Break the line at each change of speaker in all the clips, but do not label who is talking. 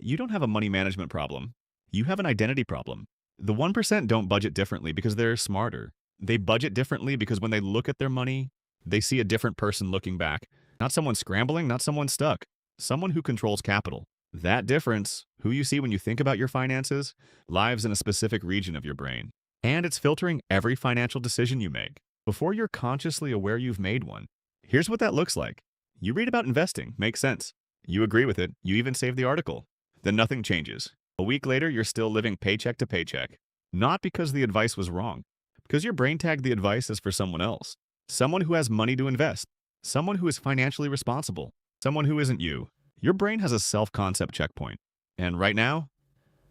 You don't have a money management problem. You have an identity problem. The 1% don't budget differently because they're smarter. They budget differently because when they look at their money, they see a different person looking back. Not someone scrambling, not someone stuck. Someone who controls capital. That difference, who you see when you think about your finances, lives in a specific region of your brain. And it's filtering every financial decision you make before you're consciously aware you've made one. Here's what that looks like. You read about investing, makes sense. You agree with it, you even save the article. Then nothing changes. A week later, you're still living paycheck to paycheck. Not because the advice was wrong, because your brain tagged the advice as for someone else. Someone who has money to invest. Someone who is financially responsible. Someone who isn't you. Your brain has a self-concept checkpoint. And right now,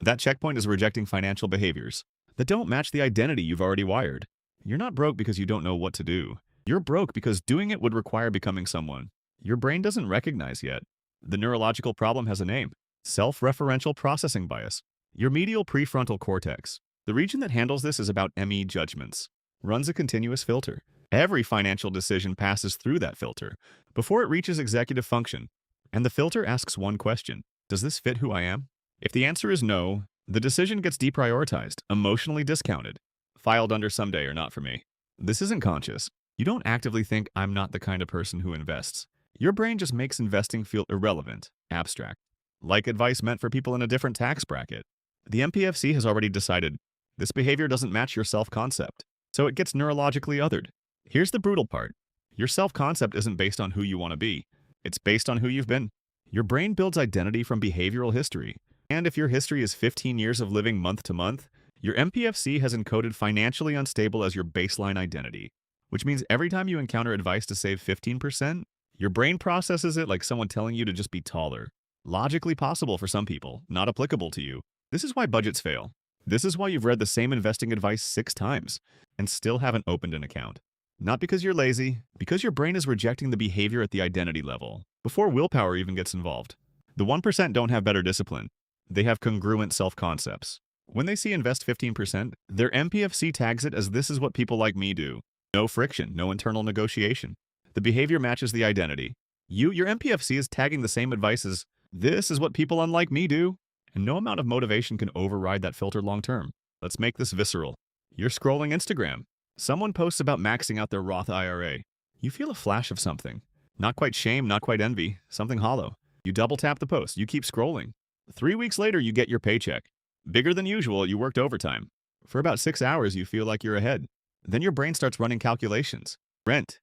that checkpoint is rejecting financial behaviors that don't match the identity you've already wired. You're not broke because you don't know what to do. You're broke because doing it would require becoming someone your brain doesn't recognize yet. The neurological problem has a name. Self-referential processing bias. Your medial prefrontal cortex. The region that handles this is about ME judgments. Runs a continuous filter. Every financial decision passes through that filter before it reaches executive function. And the filter asks one question. Does this fit who I am? If the answer is no, the decision gets deprioritized, emotionally discounted, filed under someday or not for me. This isn't conscious. You don't actively think I'm not the kind of person who invests. Your brain just makes investing feel irrelevant, abstract, like advice meant for people in a different tax bracket. The MPFC has already decided this behavior doesn't match your self-concept, so it gets neurologically othered. Here's the brutal part. Your self-concept isn't based on who you want to be. It's based on who you've been. Your brain builds identity from behavioral history. And if your history is 15 years of living month to month, your MPFC has encoded financially unstable as your baseline identity, which means every time you encounter advice to save 15%, your brain processes it like someone telling you to just be taller. Logically possible for some people, not applicable to you. This is why budgets fail. This is why you've read the same investing advice 6 times and still haven't opened an account. Not because you're lazy, because your brain is rejecting the behavior at the identity level, before willpower even gets involved. The 1% don't have better discipline. They have congruent self-concepts. When they see invest 15%, their MPFC tags it as this is what people like me do. No friction, no internal negotiation. The behavior matches the identity. Your MPFC is tagging the same advice as this is what people unlike me do. And no amount of motivation can override that filter long term. Let's make this visceral. You're scrolling Instagram. Someone posts about maxing out their Roth IRA. You feel a flash of something. Not quite shame, not quite envy, something hollow. You double tap the post, you keep scrolling. 3 weeks later, you get your paycheck. Bigger than usual, you worked overtime. For about 6 hours, you feel like you're ahead. Then your brain starts running calculations. Rent.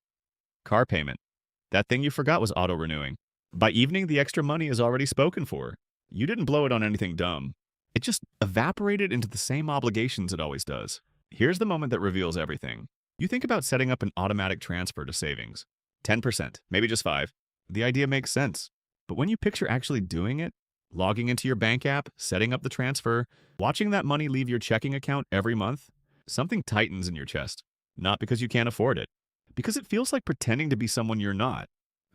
Car payment. That thing you forgot was auto-renewing. By evening, the extra money is already spoken for. You didn't blow it on anything dumb. It just evaporated into the same obligations it always does. Here's the moment that reveals everything. You think about setting up an automatic transfer to savings. 10%, maybe just 5. The idea makes sense. But when you picture actually doing it, logging into your bank app, setting up the transfer, watching that money leave your checking account every month, something tightens in your chest. Not because you can't afford it, because it feels like pretending to be someone you're not.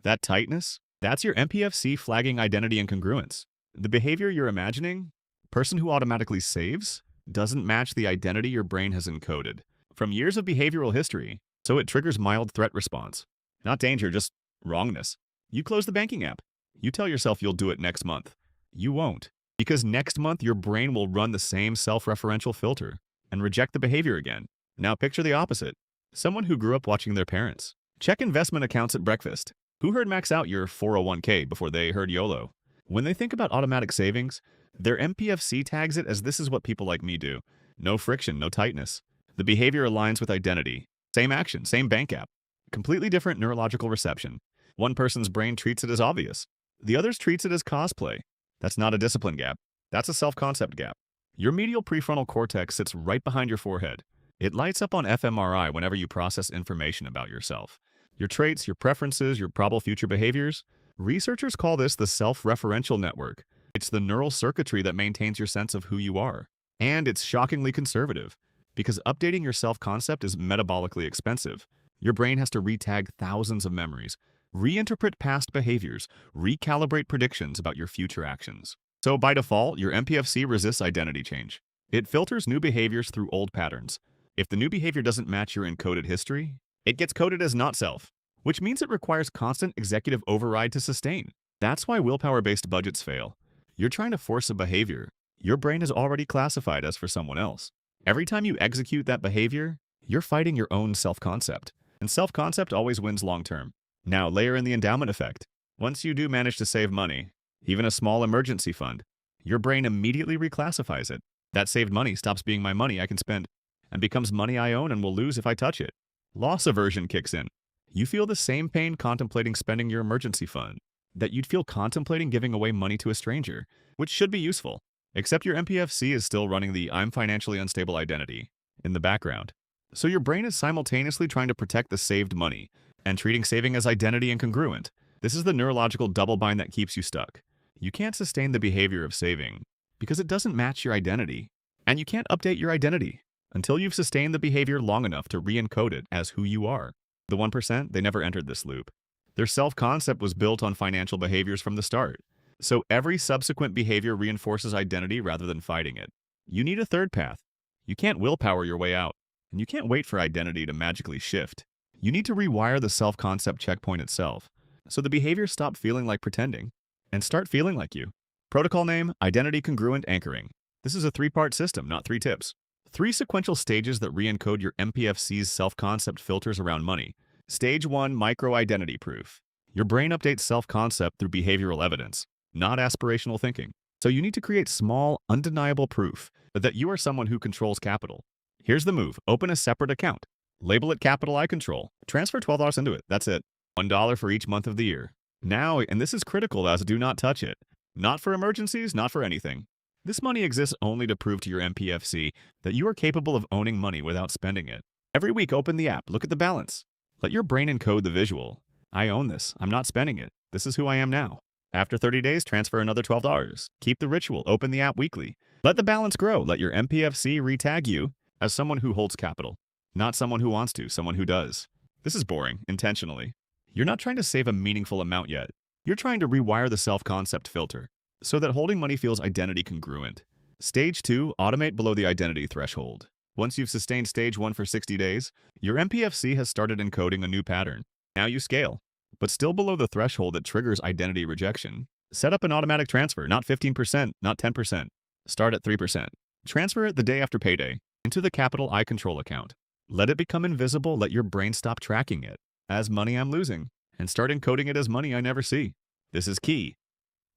That tightness, that's your MPFC flagging identity incongruence. The behavior you're imagining, person who automatically saves, doesn't match the identity your brain has encoded from years of behavioral history, so it triggers mild threat response. Not danger, just wrongness. You close the banking app. You tell yourself you'll do it next month. You won't, because next month your brain will run the same self-referential filter and reject the behavior again. Now picture the opposite. Someone who grew up watching their parents check investment accounts at breakfast. Who heard max out your 401k before they heard YOLO? When they think about automatic savings, their MPFC tags it as this is what people like me do. No friction, no tightness. The behavior aligns with identity. Same action, same bank app. Completely different neurological reception. One person's brain treats it as obvious. The other's treats it as cosplay. That's not a discipline gap. That's a self-concept gap. Your medial prefrontal cortex sits right behind your forehead. It lights up on fMRI whenever you process information about yourself. Your traits, your preferences, your probable future behaviors. Researchers call this the self-referential network. It's the neural circuitry that maintains your sense of who you are. And it's shockingly conservative, because updating your self-concept is metabolically expensive. Your brain has to retag thousands of memories, reinterpret past behaviors, recalibrate predictions about your future actions. So by default, your MPFC resists identity change. It filters new behaviors through old patterns. If the new behavior doesn't match your encoded history, it gets coded as not self, which means it requires constant executive override to sustain. That's why willpower-based budgets fail. You're trying to force a behavior your brain has already classified as for someone else. Every time you execute that behavior, you're fighting your own self-concept. And self-concept always wins long-term. Now layer in the endowment effect. Once you do manage to save money, even a small emergency fund, your brain immediately reclassifies it. That saved money stops being my money I can spend and becomes money I own and will lose if I touch it. Loss aversion kicks in. You feel the same pain contemplating spending your emergency fund that you'd feel contemplating giving away money to a stranger, which should be useful. Except your MPFC is still running the "I'm financially unstable" identity in the background. So your brain is simultaneously trying to protect the saved money and treating saving as identity incongruent. This is the neurological double bind that keeps you stuck. You can't sustain the behavior of saving because it doesn't match your identity. And you can't update your identity until you've sustained the behavior long enough to re-encode it as who you are. The 1%, they never entered this loop. Their self-concept was built on financial behaviors from the start. So every subsequent behavior reinforces identity rather than fighting it. You need a third path. You can't willpower your way out, and you can't wait for identity to magically shift. You need to rewire the self-concept checkpoint itself, so the behaviors stop feeling like pretending and start feeling like you. Protocol name, Identity-Congruent Anchoring. This is a 3-part system, not 3 tips. 3 sequential stages that re-encode your MPFC's self-concept filters around money. Stage 1, micro-identity proof. Your brain updates self-concept through behavioral evidence, not aspirational thinking. So you need to create small, undeniable proof that you are someone who controls capital. Here's the move. Open a separate account. Label it Capital I Control. Transfer $12 into it. That's it. $1 for each month of the year. Now, and this is critical as do not touch it. Not for emergencies, not for anything. This money exists only to prove to your MPFC that you are capable of owning money without spending it. Every week, open the app. Look at the balance. Let your brain encode the visual. I own this. I'm not spending it. This is who I am now. After 30 days, transfer another $12. Keep the ritual. Open the app weekly. Let the balance grow. Let your MPFC re-tag you as someone who holds capital. Not someone who wants to, someone who does. This is boring, intentionally. You're not trying to save a meaningful amount yet. You're trying to rewire the self-concept filter so that holding money feels identity congruent. Stage 2, automate below the identity threshold. Once you've sustained stage 1 for 60 days, your MPFC has started encoding a new pattern. Now you scale, but still below the threshold that triggers identity rejection. Set up an automatic transfer, not 15%, not 10%. Start at 3%. Transfer it the day after payday into the Capital I Control account. Let it become invisible, let your brain stop tracking it as money I'm losing, and start encoding it as money I never see. This is key.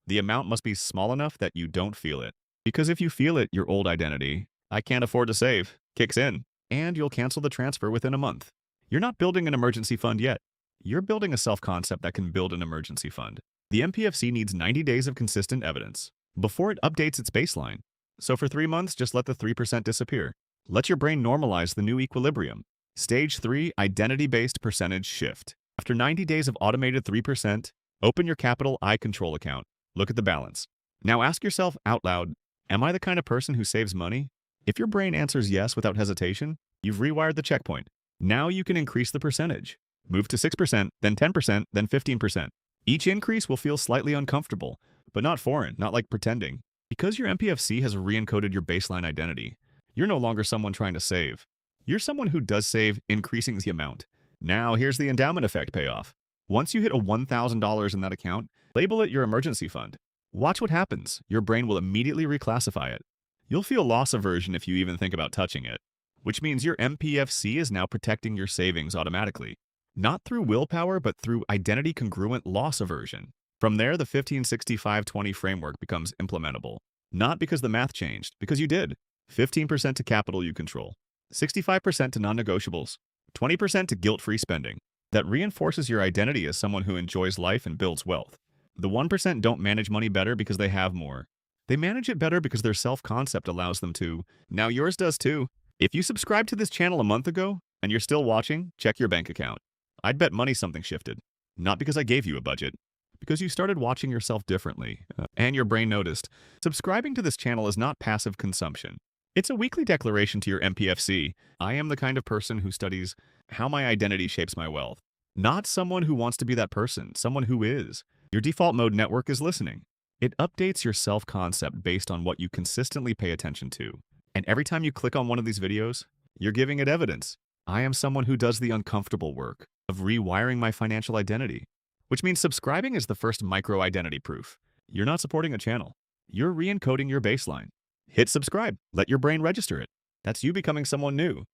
The amount must be small enough that you don't feel it. Because if you feel it, your old identity, I can't afford to save, kicks in, and you'll cancel the transfer within a month. You're not building an emergency fund yet. You're building a self-concept that can build an emergency fund. The MPFC needs 90 days of consistent evidence before it updates its baseline. So for 3 months, just let the 3% disappear. Let your brain normalize the new equilibrium. Stage 3, identity-based percentage shift. After 90 days of automated 3%, open your Capital I Control account. Look at the balance. Now ask yourself out loud, am I the kind of person who saves money? If your brain answers yes without hesitation, you've rewired the checkpoint. Now you can increase the percentage. Move to 6%, then 10%, then 15%. Each increase will feel slightly uncomfortable, but not foreign, not like pretending. Because your MPFC has re-encoded your baseline identity, you're no longer someone trying to save. You're someone who does save, increasing the amount. Now here's the endowment effect payoff. Once you hit a $1,000 in that account, label it your emergency fund. Watch what happens. Your brain will immediately reclassify it. You'll feel loss aversion if you even think about touching it, which means your MPFC is now protecting your savings automatically. Not through willpower, but through identity-congruent loss aversion. From there, the 15-65-20 framework becomes implementable. Not because the math changed, because you did. 15% to capital you control, 65% to non-negotiables, 20% to guilt-free spending. That reinforces your identity as someone who enjoys life and builds wealth. The 1% don't manage money better because they have more. They manage it better because their self-concept allows them to. Now yours does too. If you subscribed to this channel a month ago and you're still watching, check your bank account. I'd bet money something shifted. Not because I gave you a budget, because you started watching yourself differently, and your brain noticed. Subscribing to this channel is not passive consumption. It's a weekly declaration to your MPFC. I am the kind of person who studies how my identity shapes my wealth. Not someone who wants to be that person, someone who is. Your default mode network is listening. It updates your self-concept based on what you consistently pay attention to. And every time you click on one of these videos, you're giving it evidence. I am someone who does the uncomfortable work of rewiring my financial identity, which means subscribing is the first micro-identity proof. You're not supporting a channel. you're re-encoding your baseline. Hit subscribe. Let your brain register it. That's you becoming someone new.